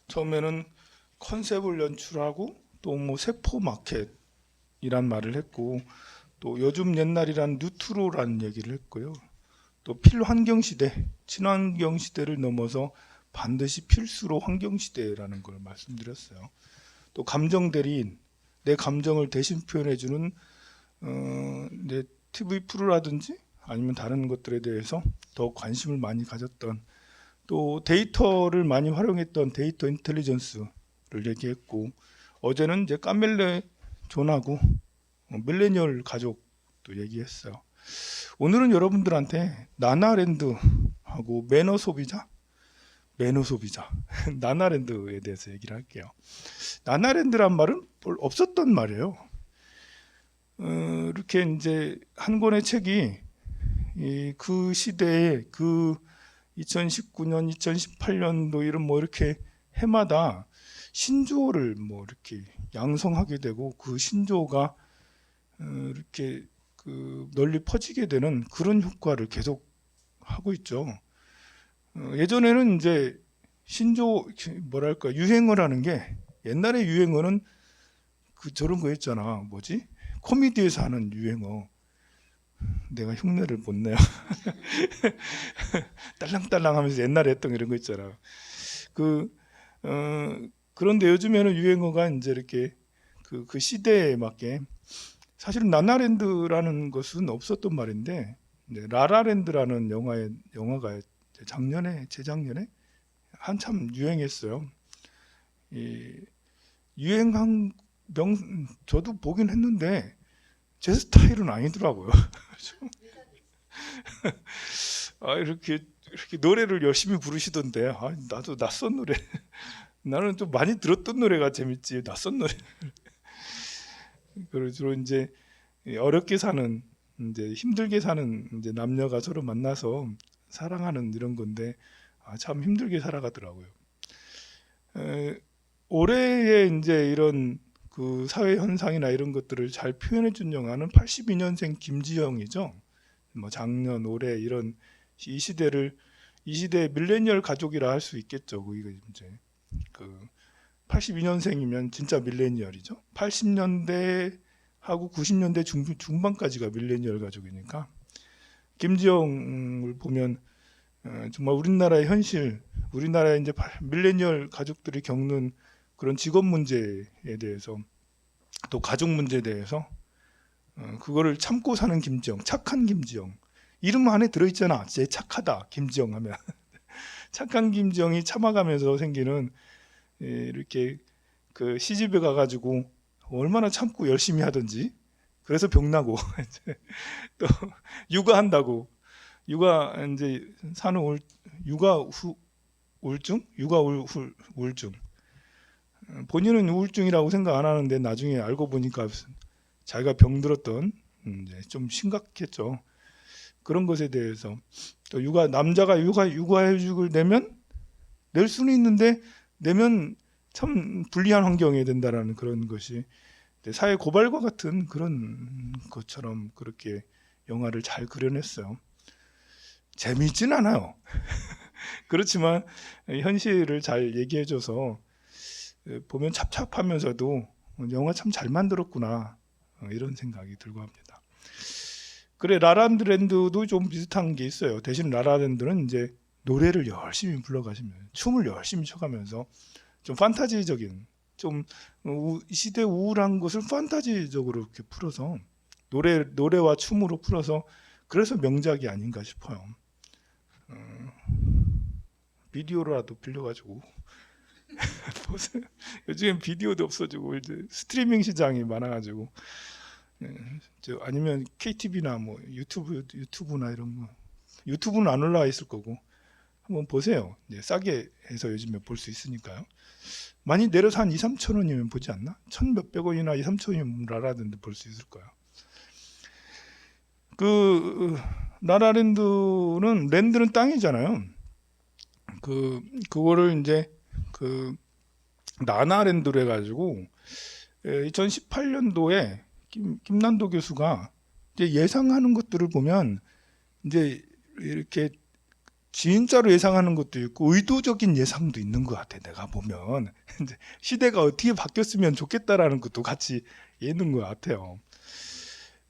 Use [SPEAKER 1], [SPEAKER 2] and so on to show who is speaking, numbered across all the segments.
[SPEAKER 1] 처음에는 컨셉을 연출하고 또 뭐 세포 마켓이란 말을 했고, 또 요즘 옛날이란 뉴트로라는 얘기를 했고요. 또 필환경 시대, 친환경 시대를 넘어서 반드시 필수로 환경 시대라는 걸 말씀드렸어요. 또 감정 대리인, 내 감정을 대신 표현해주는 내 TV 프로라든지 아니면 다른 것들에 대해서 더 관심을 많이 가졌던, 또 데이터를 많이 활용했던 데이터 인텔리전스를 얘기했고, 어제는 이제 까멜레 존하고 밀레니얼 가족도 얘기했어요. 오늘은 여러분들한테 나나랜드하고 매너 소비자 나나랜드에 대해서 얘기를 할게요. 나나랜드란 말은 없었던 말이에요. 이렇게 이제 한 권의 책이 그 시대에 그 2019년, 2018년도 이런 뭐 이렇게 해마다 신조어를 뭐 이렇게 양성하게 되고, 그 신조어가 이렇게 그 널리 퍼지게 되는 그런 효과를 계속 하고 있죠. 예전에는 이제 뭐랄까, 유행어를 하는 게, 옛날에 유행어는 그 저런 거 있잖아. 뭐지? 코미디에서 하는 유행어. 내가 흉내를 못 내요. 딸랑딸랑 하면서 옛날에 했던 이런 거 있잖아. 그런데 요즘에는 유행어가 이제 이렇게 그 시대에 맞게, 사실은 나나랜드라는 것은 없었던 말인데, 라라랜드라는 영화가 재작년에 한참 유행했어요. 유행한 저도 보긴 했는데 제 스타일은 아니더라고요. 이렇게 노래를 열심히 부르시던데, 나도 낯선 노래 나는 좀 많이 들었던 노래가 재밌지, 낯선 노래. 그리고 주로 이제 어렵게 사는, 이제 힘들게 사는 이제 남녀가 서로 만나서 사랑하는 이런 건데, 참 힘들게 살아가더라고요. 올해의 이제 이런 그 사회 현상이나 이런 것들을 잘 표현해 준 영화는 82년생 김지영이죠. 뭐 작년, 올해 이런 이 시대의 밀레니얼 가족이라 할 수 있겠죠. 이거 이제 그 82년생이면 진짜 밀레니얼이죠. 80년대하고 90년대 중반까지가 밀레니얼 가족이니까, 김지영을 보면 정말 우리나라의 현실, 우리나라의 이제 밀레니얼 가족들이 겪는 그런 직업 문제에 대해서, 또 가족 문제에 대해서 그거를 참고 사는 김지영, 착한 김지영. 이름 안에 들어있잖아. 쟤 착하다, 김지영 하면. 착한 김지영이 참아가면서 생기는, 이렇게 그 시집에 가가지고 얼마나 참고 열심히 하든지, 그래서 병나고 또 육아한다고, 육아 이제 산후 우울증, 본인은 우울증이라고 생각 안 하는데 나중에 알고 보니까 자기가 병들었던, 이제 좀 심각했죠. 그런 것에 대해서, 또 남자가 육아휴직을 낼 수는 있는데 내면 참 불리한 환경에 된다라는 그런 것이 사회 고발과 같은 그런 것처럼 그렇게 영화를 잘 그려냈어요. 재미있진 않아요. 그렇지만 현실을 잘 얘기해줘서 보면 찹찹하면서도 영화 참 잘 만들었구나, 이런 생각이 들고 합니다. 그래, 라라랜드도 좀 비슷한 게 있어요. 대신 라라랜드는 이제 노래를 열심히 불러가시면, 춤을 열심히 춰가면서 좀 판타지적인, 좀 시대 우울한 것을 판타지적으로 이렇게 풀어서, 노래와 춤으로 풀어서, 그래서 명작이 아닌가 싶어요. 비디오라도 빌려가지고 보세요. 요즘엔 비디오도 없어지고 이제 스트리밍 시장이 많아가지고, 아니면 KTV나 뭐 유튜브나 이런 거, 유튜브는 안 올라와 있을 거고, 한번 보세요. 이제 싸게 해서 요즘에 볼 수 있으니까요. 많이 내려서 한 2, 3천 원이면 보지 않나? 천 몇백 원이나 2, 3천 원이면 라라랜드 볼 수 있을 거야. 라라랜드는, 랜드는 땅이잖아요. 그거를 이제 나나랜드로 해가지고 2018년도에 김난도 교수가 이제 예상하는 것들을 보면, 이제 이렇게 진짜로 예상하는 것도 있고 의도적인 예상도 있는 것 같아. 내가 보면 이제 시대가 어떻게 바뀌었으면 좋겠다라는 것도 같이 있는 것 같아요.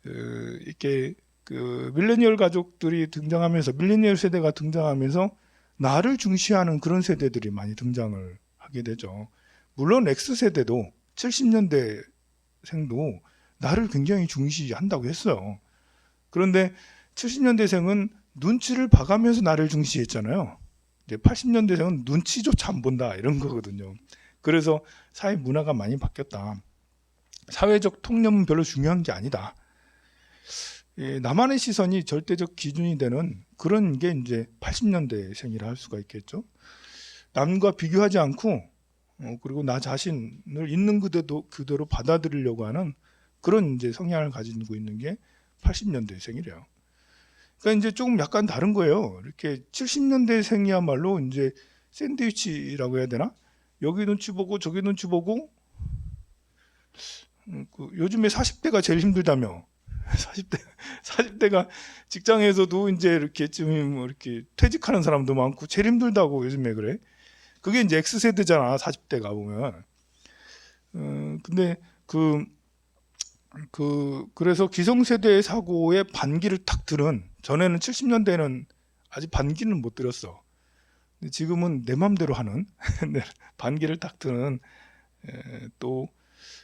[SPEAKER 1] 이렇게 그 밀레니얼 가족들이 등장하면서 밀레니얼 세대가 등장하면서 나를 중시하는 그런 세대들이 많이 등장을 하게 되죠. 물론 X세대도 70년대생도 나를 굉장히 중시한다고 했어요. 그런데 70년대생은 눈치를 봐가면서 나를 중시했잖아요. 이제 80년대생은 눈치조차 안 본다 이런 거거든요. 그래서 사회 문화가 많이 바뀌었다. 사회적 통념은 별로 중요한 게 아니다. 나만의 시선이 절대적 기준이 되는 그런 게 이제 80년대생이라 할 수가 있겠죠. 남과 비교하지 않고 그리고 나 자신을 있는 그대로 받아들이려고 하는 그런 이제 성향을 가지고 있는 게 80년대생이래요. 그러니까 이제 조금 약간 다른 거예요. 이렇게 70년대생이야말로 이제 샌드위치라고 해야 되나? 여기 눈치 보고 저기 눈치 보고 요즘에 40대가 제일 힘들다며. 40대가 직장에서도 이제 이렇게 좀 이렇게 퇴직하는 사람도 많고 제일 힘들다고 요즘에 그래. 그게 이제 X세대잖아. 40대가 보면. 근데 그래서 기성세대의 사고에 반기를 탁 들은, 전에는 70년대에는 아직 반기는 못 들었어. 근데 지금은 내 맘대로 하는 반기를 딱 드는 또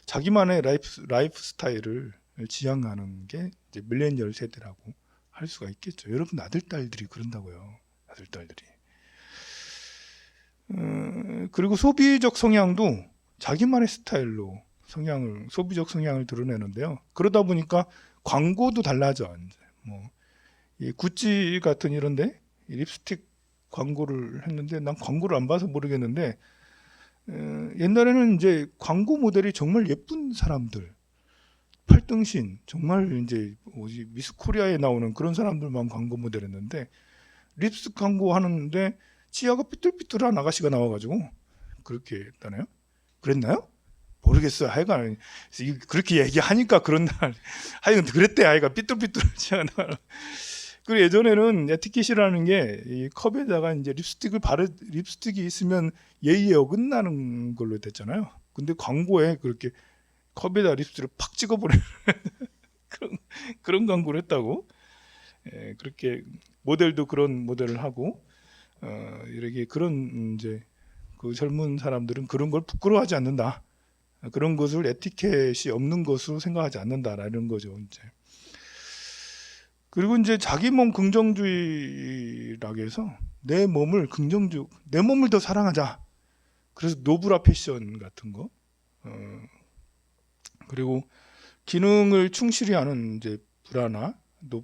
[SPEAKER 1] 자기만의 라이프 스타일을 지향하는 게 이제 밀레니얼 세대라고 할 수가 있겠죠. 여러분 아들 딸들이 그런다고요. 아들 딸들이. 그리고 소비적 성향도 자기만의 스타일로 소비적 성향을 드러내는데요. 그러다 보니까 광고도 달라져. 이제 이 구찌 같은 이런데 립스틱 광고를 했는데 난 광고를 안 봐서 모르겠는데 옛날에는 이제 광고 모델이 정말 예쁜 사람들, 팔등신, 정말 이제 미스 코리아에 나오는 그런 사람들만 광고 모델했는데 립스틱 광고 하는데 치아가 삐뚤삐뚤한 아가씨가 나와가지고 그렇게 했다네요. 그랬나요? 모르겠어요. 하여간 그렇게 얘기하니까 그런 날 하여간 그랬대. 하여간 삐뚤삐뚤한 치아가 나와. 그리고 예전에는 에티켓이라는 게 이 컵에다가 이제 립스틱이 있으면 예의에 어긋나는 걸로 됐잖아요. 근데 광고에 그렇게 컵에다 립스틱을 팍 찍어버리는 그런 광고를 했다고. 그렇게 모델도 그런 모델을 하고 이렇게 그런 이제 그 젊은 사람들은 그런 걸 부끄러워하지 않는다. 그런 것을 에티켓이 없는 것으로 생각하지 않는다라는 거죠. 이제. 그리고 이제 자기 몸 긍정주의라고 해서 내 몸을 더 사랑하자. 그래서 노브라 패션 같은 거. 그리고 기능을 충실히 하는 이제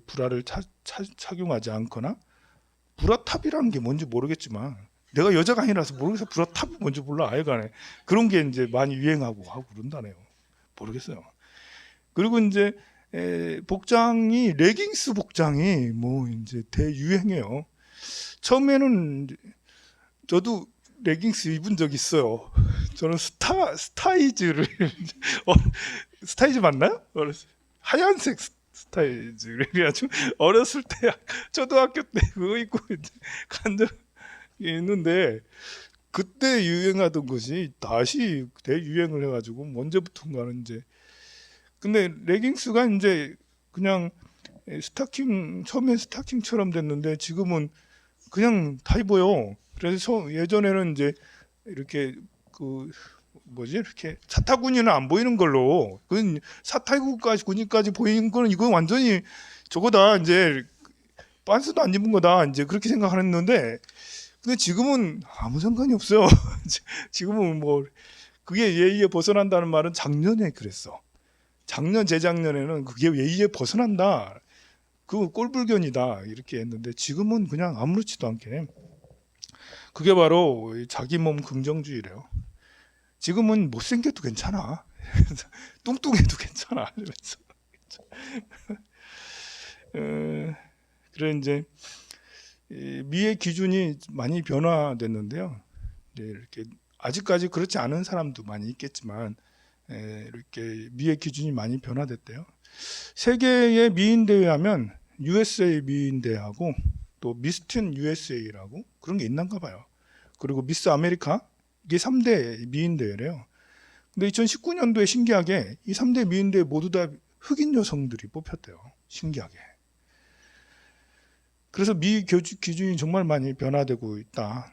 [SPEAKER 1] 브라를 착용하지 않거나 브라탑이라는 게 뭔지 모르겠지만 내가 여자가 아니라서 모르겠어. 브라탑이 뭔지 몰라. 아예간에 그런 게 이제 많이 유행하고 하고 그런다네요. 모르겠어요. 그리고 이제 복장이 레깅스 복장이 뭐 이제 대유행해요. 처음에는 저도 레깅스 입은 적 있어요. 저는 스타이즈를 스타이즈 맞나요? 하얀색 스타이즈 그래가지고 어렸을 때 초등학교 때 그거 입고 간 적이 있는데 그때 유행하던 것이 다시 대유행을 해가지고 언제부턴가는 이제 근데 레깅스가 이제 그냥 처음엔 스타킹처럼 됐는데 지금은 그냥 다 입어요. 그래서 예전에는 이제 이렇게 이렇게 사타구니는 안 보이는 걸로, 그건 사타구니까지 보이는 거는 이건 완전히 저거다, 이제 빤스도 안 입은 거다, 이제 그렇게 생각했는데, 근데 지금은 아무 상관이 없어요. 지금은 뭐 그게 예의에 벗어난다는 말은 작년에 그랬어. 재작년에는 그게 예의에 벗어난다. 그거 꼴불견이다. 이렇게 했는데 지금은 그냥 아무렇지도 않게. 그게 바로 자기 몸 긍정주의래요. 지금은 못생겨도 괜찮아. 뚱뚱해도 괜찮아. 그래 이제 미의 기준이 많이 변화됐는데요. 이렇게 아직까지 그렇지 않은 사람도 많이 있겠지만 이렇게 미의 기준이 많이 변화됐대요. 세계의 미인 대회하면 USA 미인 대회하고 또 미스튼 USA라고 그런 게 있는가 봐요. 그리고 미스 아메리카, 이게 3대 미인 대회래요. 근데 2019년도에 신기하게 이 3대 미인 대회 모두 다 흑인 여성들이 뽑혔대요. 신기하게. 그래서 미 기준이 정말 많이 변화되고 있다.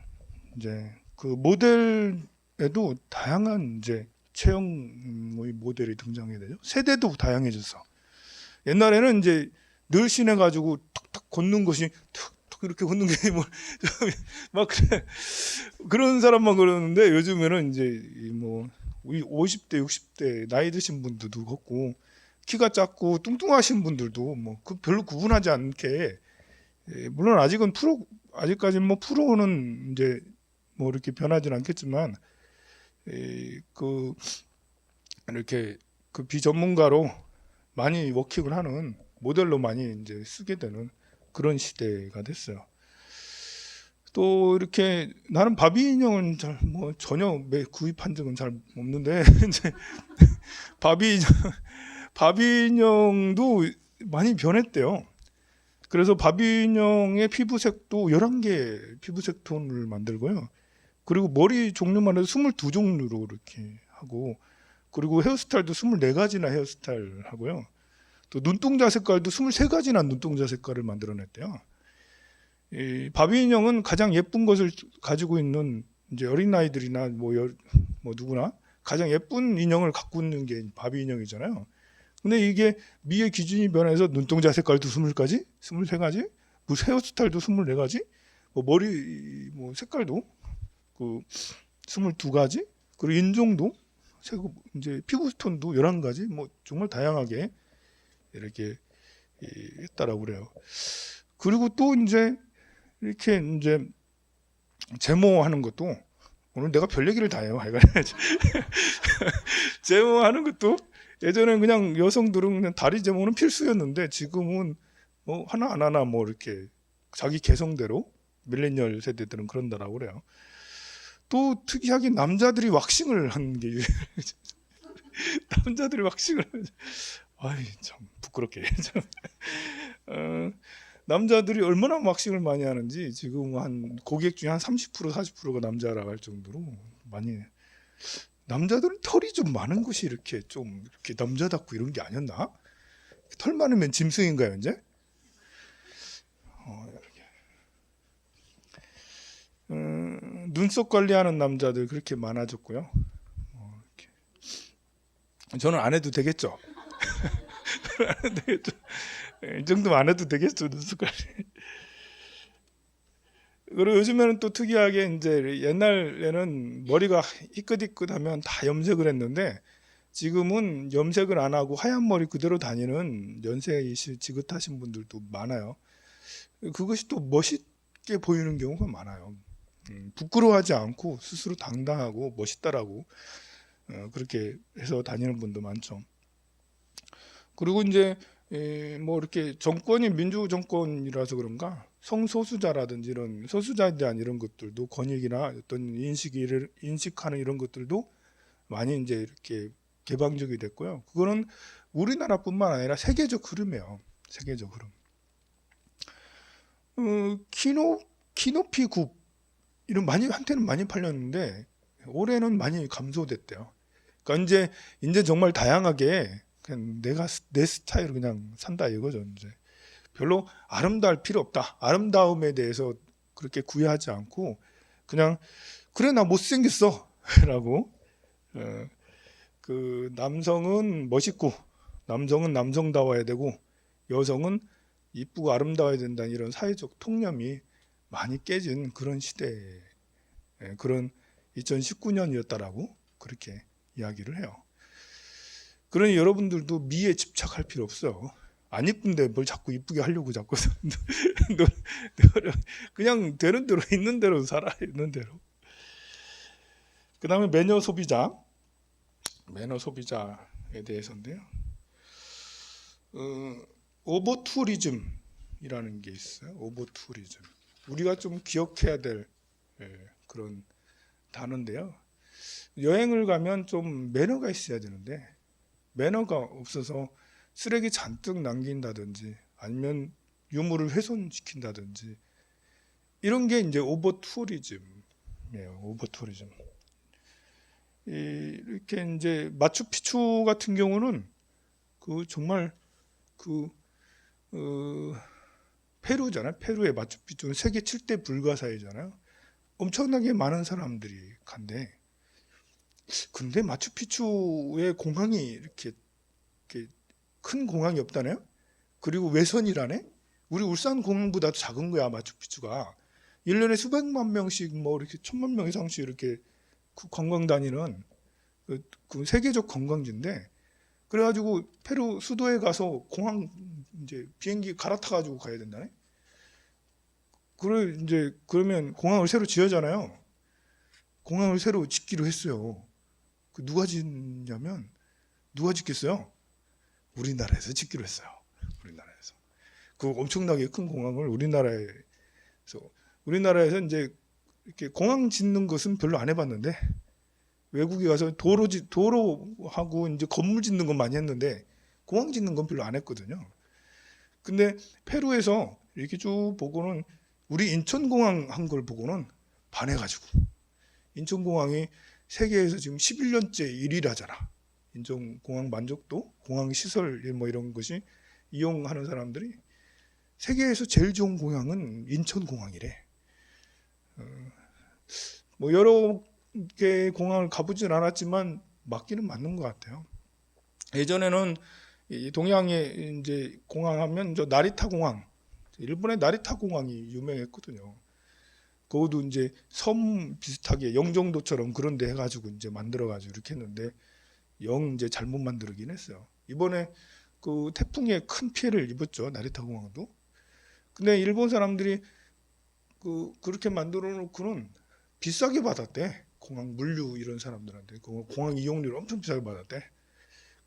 [SPEAKER 1] 이제 그 모델에도 다양한 이제 체형의 모델이 등장해야 되죠. 세대도 다양해져서 옛날에는 이제 늘씬해 가지고 툭툭 걷는 것이 툭툭 이렇게 걷는 게 뭐 막 그래. 그런 사람만 그러는데 요즘에는 이제 뭐 50대, 60대 나이 드신 분들도 걷고 키가 작고 뚱뚱하신 분들도 뭐 그 별로 구분하지 않게 물론 아직까지는 뭐 프로는 이제 뭐 이렇게 변하지는 않겠지만 그 이렇게 그 비전문가로 많이 워킹을 하는 모델로 많이 이제 쓰게 되는 그런 시대가 됐어요. 또 이렇게 나는 바비 인형은 잘 뭐 전혀 구입한 적은 잘 없는데 이제 바비 인형도 많이 변했대요. 그래서 바비 인형의 피부색도 11개 피부색 톤을 만들고요. 그리고 머리 종류만 해도 22종류로 이렇게 하고, 그리고 헤어스타일도 24가지나 헤어스타일 하고요. 또 눈동자 색깔도 23가지나 눈동자 색깔을 만들어냈대요. 이 바비 인형은 가장 예쁜 것을 가지고 있는 이제 어린아이들이나 뭐 누구나 가장 예쁜 인형을 갖고 있는 게 바비 인형이잖아요. 근데 이게 미의 기준이 변해서 눈동자 색깔도 20가지, 23가지, 뭐 헤어스타일도 24가지, 뭐 머리 뭐 색깔도 그 22가지, 그리고 인종도 이제 피부 톤도 11가지, 뭐 정말 다양하게 이렇게 했다라고 그래요. 그리고 또 이제 이렇게 이제 제모하는 것도, 오늘 내가 별 얘기를 다 해요. 제모하는 것도 예전엔 그냥 여성들은 그냥 다리 제모는 필수였는데 지금은 뭐 하나 뭐 이렇게 자기 개성대로 밀레니얼 세대들은 그런다라고 그래요. 또 특이하게 남자들이 왁싱을 하는 게 남자들이 왁싱을 아이 참 부끄럽게 참. 남자들이 얼마나 왁싱을 많이 하는지 지금 한 고객 중에 한 30% 40%가 남자라고 할 정도로 많이. 남자들은 털이 좀 많은 것이 이렇게 좀 이렇게 남자답고 이런 게 아니었나? 털 많으면 짐승인가요, 이제? 눈썹 관리하는 남자들 그렇게 많아졌고요. 저는 안 해도 되겠죠. 안 해도 되겠죠. 이 정도면 안 해도 되겠죠, 눈썹 관리. 그리고 요즘에는 또 특이하게 이제 옛날에는 머리가 희끗희끗하면 다 염색을 했는데 지금은 염색을 안 하고 하얀 머리 그대로 다니는 연세이 지긋하신 분들도 많아요. 그것이 또 멋있게 보이는 경우가 많아요. 부끄러워하지 않고 스스로 당당하고 멋있다라고 그렇게 해서 다니는 분도 많죠. 그리고 이제 뭐 이렇게 정권이 민주 정권이라서 그런가 성소수자라든지 이런 소수자에 대한 이런 것들도 권익이나 어떤 인식하는 이런 것들도 많이 이제 이렇게 개방적이 됐고요. 그거는 우리나라뿐만 아니라 세계적 흐름이에요. 세계적 흐름. 키높이 굽 이런 한때는 많이 팔렸는데 올해는 많이 감소됐대요. 그러니까 이제 정말 다양하게 그냥 내 스타일을 그냥 산다 이거죠. 이제 별로 아름다울 필요 없다. 아름다움에 대해서 그렇게 구애하지 않고 그냥 그래 나 못생겼어 라고 그 남성은 멋있고 남성은 남성다워야 되고 여성은 이쁘고 아름다워야 된다는 이런 사회적 통념이 많이 깨진 그런 시대, 그런 2019년이었다라고 그렇게 이야기를 해요. 그러니 여러분들도 미에 집착할 필요 없어요. 안 이쁜데 뭘 자꾸 이쁘게 하려고 자꾸 그냥 되는 대로 있는 대로 살아. 있는 대로. 그 다음에 매너 소비자에 대해서인데요. 오버투리즘이라는 게 있어요. 오버투리즘. 우리가 좀 기억해야 될 그런 단어인데요. 여행을 가면 좀 매너가 있어야 되는데 매너가 없어서 쓰레기 잔뜩 남긴다든지 아니면 유물을 훼손시킨다든지 이런 게 이제 오버 투어리즘이에요. 오버 투어리즘. 이렇게 이제 마추픽추 같은 경우는 그 정말 그 페루잖아요. 페루의 마추픽추는 세계 7대 불가사이잖아요. 엄청나게 많은 사람들이 간대. 근데 마추픽추의 공항이 이렇게 큰 공항이 없다네요. 그리고 외선이라네. 우리 울산 공항보다 작은 거야 마추픽추가. 1년에 수백만 명씩 뭐 이렇게 1000만 명 이상씩 이렇게 관광 다니는 그 세계적 관광지인데, 그래가지고 페루 수도에 가서 공항 이제 비행기 갈아타 가지고 가야 된다네. 그래 이제 그러면 공항을 새로 지어잖아요. 공항을 새로 짓기로 했어요. 그 누가 짓냐면 누가 짓겠어요? 우리나라에서 짓기로 했어요. 우리나라에서 그 엄청나게 큰 공항을 우리나라에서 이제 이렇게 공항 짓는 것은 별로 안 해봤는데, 외국에 가서 도로하고 이제 건물 짓는 건 많이 했는데 공항 짓는 건 별로 안 했거든요. 근데 페루에서 이렇게 쭉 보고는 우리 인천공항 한 걸 보고는 반해가지고, 인천공항이 세계에서 지금 11년째 1위라잖아. 인천공항 만족도, 공항 시설 뭐 이런 것이 이용하는 사람들이 세계에서 제일 좋은 공항은 인천공항이래. 뭐 여러 개 공항을 가보진 않았지만 맞기는 맞는 것 같아요. 예전에는 이 동양에 이제 공항하면 저 나리타 공항, 일본의 나리타 공항이 유명했거든요. 그것도 이제 섬 비슷하게 영종도처럼 그런 데 해가지고 이제 만들어가지고 이렇게 했는데 영 이제 잘못 만들긴 했어요. 이번에 그 태풍에 큰 피해를 입었죠, 나리타 공항도. 근데 일본 사람들이 그렇게 만들어 놓고는 비싸게 받았대. 공항 물류 이런 사람들한테 공항 이용료를 엄청 비싸게 받았대.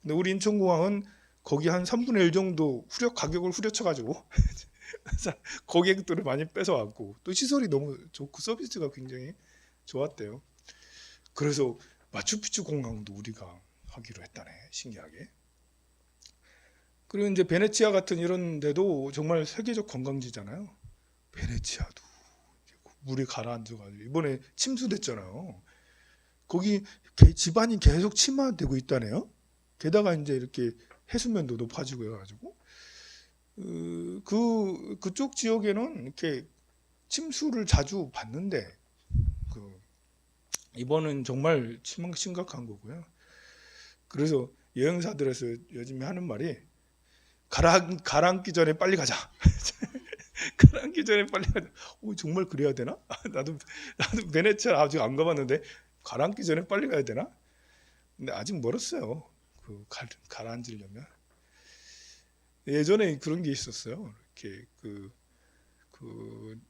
[SPEAKER 1] 근데 우리 인천공항은 거기 한 3분의 1 정도 가격을 후려쳐가지고 고객들을 많이 뺏어왔고, 또 시설이 너무 좋고 서비스가 굉장히 좋았대요. 그래서 마추픽추 공항도 우리가 하기로 했다네, 신기하게. 그리고 이제 베네치아 같은 이런 데도 정말 세계적 관광지잖아요. 베네치아도 물이 가라앉아가지고 이번에 침수됐잖아요. 거기 집안이 계속 침하되고 있다네요. 게다가 이제 이렇게 해수면도 높아지고 해가지고 그쪽 지역에는 이렇게 침수를 자주 받는데 이번은 정말 심각한 거고요. 그래서 여행사들에서 요즘에 하는 말이 가라앉기 전에 빨리 가자. 가라앉기 전에 빨리 가자. 정말 그래야 되나? 나도 베네치아 아직 안 가봤는데 가라앉기 전에 빨리 가야 되나? 근데 아직 멀었어요. 가라앉으려면. 예전에 그런 게 있었어요. 이렇게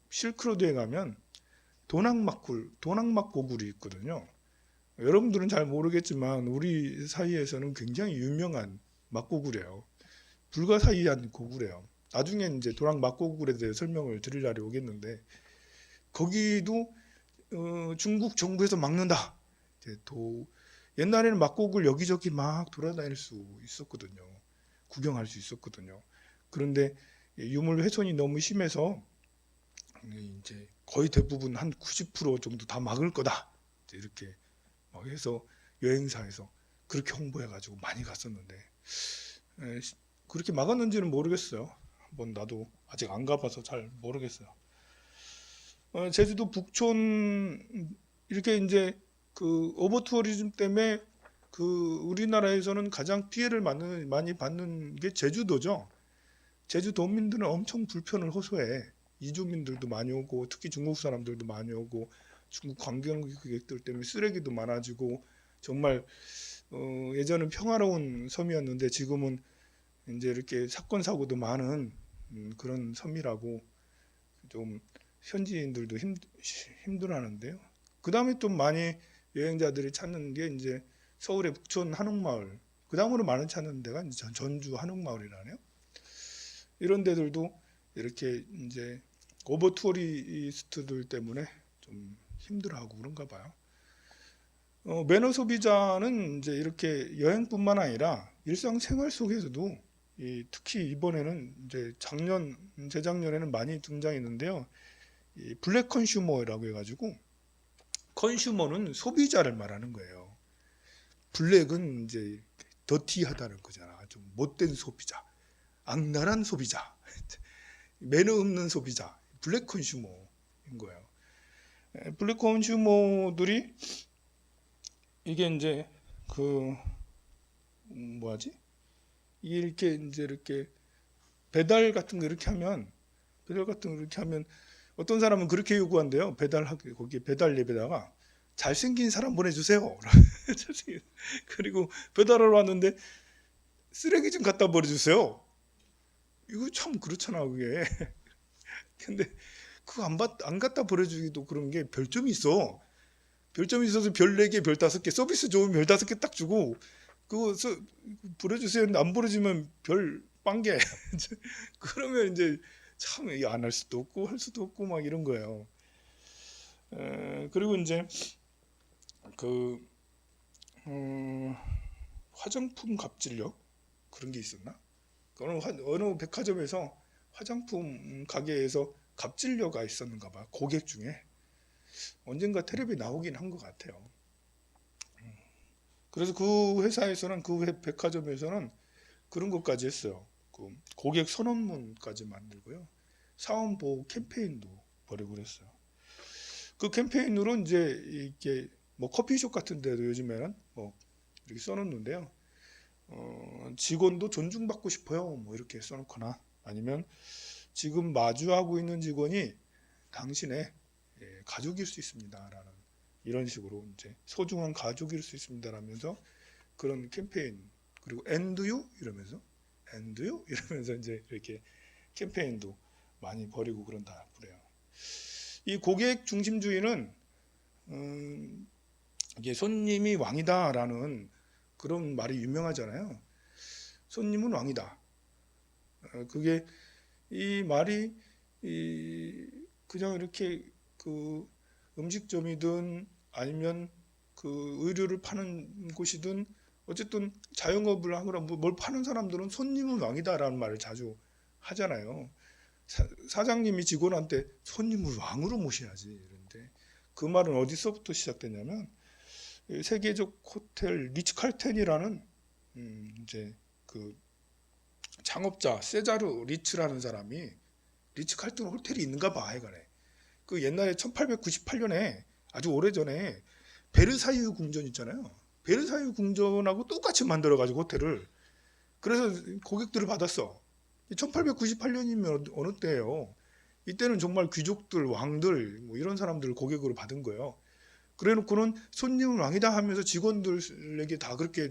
[SPEAKER 1] 실크로드에 가면 도낙막고굴이 있거든요. 여러분들은 잘 모르겠지만 우리 사이에서는 굉장히 유명한 막고굴이에요. 불가사의한 고굴이에요. 나중에 이제 도낙막고굴에 대해 설명을 드릴 날이 오겠는데, 거기도 중국 정부에서 막는다. 옛날에는 막고굴 여기저기 막 돌아다닐 수 있었거든요. 구경할 수 있었거든요. 그런데 유물 훼손이 너무 심해서 이제 거의 대부분 한 90% 정도 다 막을 거다. 이렇게 막 해서 여행사에서 그렇게 홍보해가지고 많이 갔었는데, 그렇게 막았는지는 모르겠어요. 한번 나도 아직 안 가봐서 잘 모르겠어요. 제주도 북촌 이렇게 이제 오버 투어리즘 때문에 우리나라에서는 가장 피해를 많이 받는 게 제주도죠. 제주도민들은 엄청 불편을 호소해. 이주민들도 많이 오고, 특히 중국 사람들도 많이 오고, 중국 관광객들 때문에 쓰레기도 많아지고, 정말 예전은 평화로운 섬이었는데 지금은 이제 이렇게 사건 사고도 많은 그런 섬이라고 좀 현지인들도 힘들어하는데요. 그 다음에 또 많이 여행자들이 찾는 게 이제 서울의 북촌 한옥마을, 그 다음으로 많이 찾는 데가 이제 전주 한옥마을이라네요. 이런 데들도 이렇게 이제 오버 투어리스트들 때문에 좀 힘들어하고 그런가 봐요. 매너 소비자는 이제 이렇게 여행뿐만 아니라 일상생활 속에서도 특히 이번에는 이제 재작년에는 많이 등장했는데요. 이 블랙 컨슈머라고 해가지고 컨슈머는 소비자를 말하는 거예요. 블랙은 이제 더티하다는 거잖아. 좀 못된 소비자, 악랄한 소비자, 매너 없는 소비자, 블랙 컨슈머인 거예요. 블랙 컨슈머들이 이게 이제 그 뭐하지? 이렇게 배달 같은 거 이렇게 하면 어떤 사람은 그렇게 요구한대요. 거기 배달 앱에다가 잘생긴 사람 보내주세요. 그리고 배달하러 왔는데 쓰레기 좀 갖다 버려주세요. 이거 참 그렇잖아 그게. 근데 그거 안 갖다 버려주기도 그런 게 별점이 있어. 별점이 있어서 별 4개, 별 5개, 서비스 좋으면 별 5개 딱 주고 그거 버려주세요. 근데 안 버려주면 별 0개. 그러면 이제 참 안 할 수도 없고 할 수도 없고 막 이런 거예요. 그리고 이제 그 화장품 갑질력 그런 게 있었나? 어느 백화점에서 화장품 가게에서 갑질려가 있었는가 봐. 고객 중에 언젠가 텔레비에 나오긴 한 것 같아요. 그래서 그 회사에서는 백화점에서는 그런 것까지 했어요. 그 고객 선언문까지 만들고요. 사원보호 캠페인도 벌이고 그랬어요. 그 캠페인으로 이제 이게 뭐 커피숍 같은 데도 요즘에는 뭐 이렇게 써놓는데요. 직원도 존중받고 싶어요. 뭐 이렇게 써놓거나 아니면 지금 마주하고 있는 직원이 당신의 가족일 수 있습니다라는 이런 식으로 이제 소중한 가족일 수 있습니다라면서 그런 캠페인 그리고 and you 이러면서 이제 이렇게 캠페인도 많이 벌이고 그런다 그래요. 이 고객 중심주의는 이게 손님이 왕이다라는 그런 말이 유명하잖아요. 손님은 왕이다. 그게 이 말이 그냥 이렇게 그 음식점이든 아니면 그 의류를 파는 곳이든 어쨌든 자영업을 하거나 뭘 파는 사람들은 손님은 왕이다라는 말을 자주 하잖아요. 사장님이 직원한테 손님을 왕으로 모셔야지 이런데 그 말은 어디서부터 시작되냐면 세계적 호텔 리츠칼텐이라는 이제 그 창업자 세자르 리츠라는 사람이 리츠칼튼 호텔이 있는가 봐 하여간에 그 옛날에 1898년에 아주 오래전에 베르사유 궁전 있잖아요. 베르사유 궁전하고 똑같이 만들어 가지고 호텔을 그래서 고객들을 받았어. 1898년이면 어느 때예요. 이때는 정말 귀족들, 왕들 뭐 이런 사람들을 고객으로 받은 거예요. 그래놓고는 손님은 왕이다 하면서 직원들에게 다 그렇게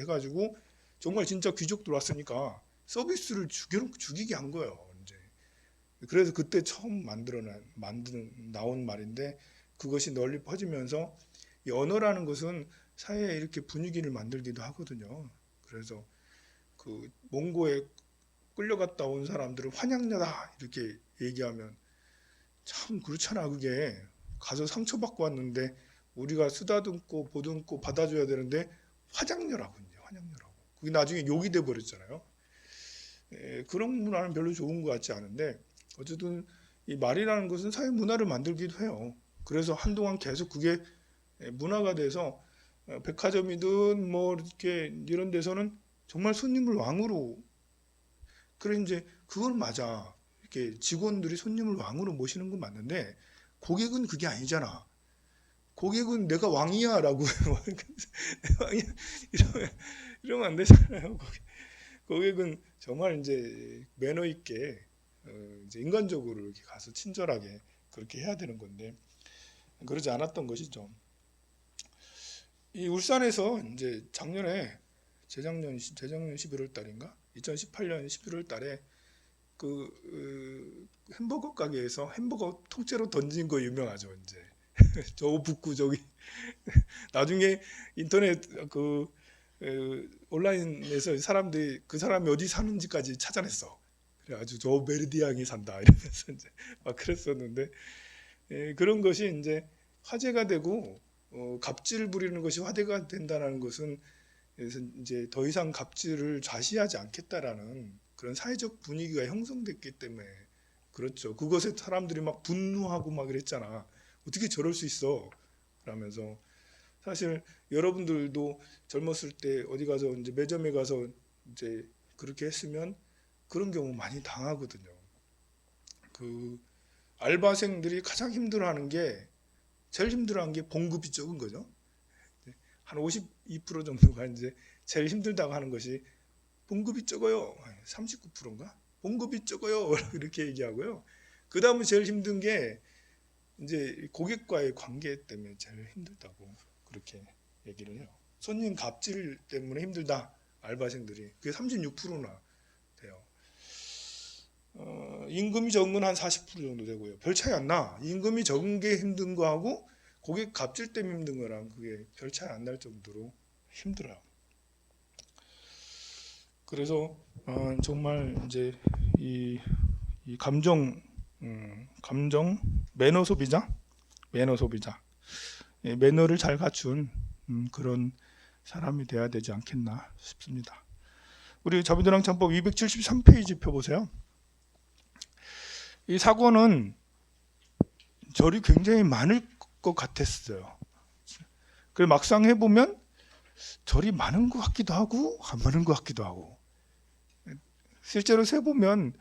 [SPEAKER 1] 해가지고 정말 진짜 귀족들 왔으니까 서비스를 죽이게 한 거예요. 이제 그래서 그때 처음 나온 말인데 그것이 널리 퍼지면서 이 언어라는 것은 사회에 이렇게 분위기를 만들기도 하거든요. 그래서 그 몽고에 끌려갔다 온 사람들을 환양녀다 이렇게 얘기하면 참 그렇잖아. 그게 가서 상처받고 왔는데 우리가 쓰다듬고 보듬고 받아줘야 되는데 화장녀라고 이제 환양녀라고 그게 나중에 욕이 돼 버렸잖아요. 그런 문화는 별로 좋은 것 같지 않은데 어쨌든 이 말이라는 것은 사회 문화를 만들기도 해요. 그래서 한동안 계속 그게 문화가 돼서 백화점이든 뭐 이렇게 이런 데서는 정말 손님을 왕으로 그래 이제 그건 맞아. 이렇게 직원들이 손님을 왕으로 모시는 건 맞는데 고객은 그게 아니잖아. 고객은 내가 왕이야라고 왕이야 이러면 안 되잖아요. 고객은 정말 이제 매너 있게 이제 인간적으로 이렇게 가서 친절하게 그렇게 해야 되는 건데 그러지 않았던 것이죠. 이 울산에서 이제 재작년 11월 달인가 2018년 11월 달에 그 햄버거 가게에서 햄버거 통째로 던진 거 유명하죠. 이제 저 북구 저기 나중에 인터넷 온라인에서 사람들이 그 사람이 어디 사는지까지 찾아냈어. 그래가지고 저 메르디앙이 산다 이러면서 이제 막 그랬었는데 그런 것이 이제 화제가 되고 갑질 부리는 것이 화제가 된다는 것은 이제 더 이상 갑질을 좌시하지 않겠다라는 그런 사회적 분위기가 형성됐기 때문에 그렇죠. 그것에 사람들이 막 분노하고 막 그랬잖아. 어떻게 저럴 수 있어? 라면서 사실 여러분들도 젊었을 때 어디 가서 이제 매점에 가서 이제 그렇게 했으면 그런 경우 많이 당하거든요. 그 알바생들이 가장 힘들어하는 게 제일 힘들어하는 게 봉급이 적은 거죠. 한 52% 정도가 이제 제일 힘들다고 하는 것이 봉급이 적어요. 39%인가? 봉급이 적어요. 이렇게 얘기하고요. 그 다음에 제일 힘든 게 이제 고객과의 관계 때문에 제일 힘들다고 그렇게 얘기를 해요. 손님 갑질 때문에 힘들다. 알바생들이 그게 36%나 돼요. 임금이 적은 건 한 40% 정도 되고요. 별 차이 안 나. 임금이 적은 게 힘든 거하고 고객 갑질 때문에 힘든 거랑 그게 별 차이 안 날 정도로 힘들어요. 그래서 정말 이제 이 감정 매너 소비자 매너를 잘 갖춘 그런 사람이 돼야 되지 않겠나 싶습니다. 우리 자본주의 창법 273페이지 펴보세요. 이 사고는 절이 굉장히 많을 것 같았어요. 그래 막상 해보면 절이 많은 것 같기도 하고 안 많은 것 같기도 하고 실제로 세보면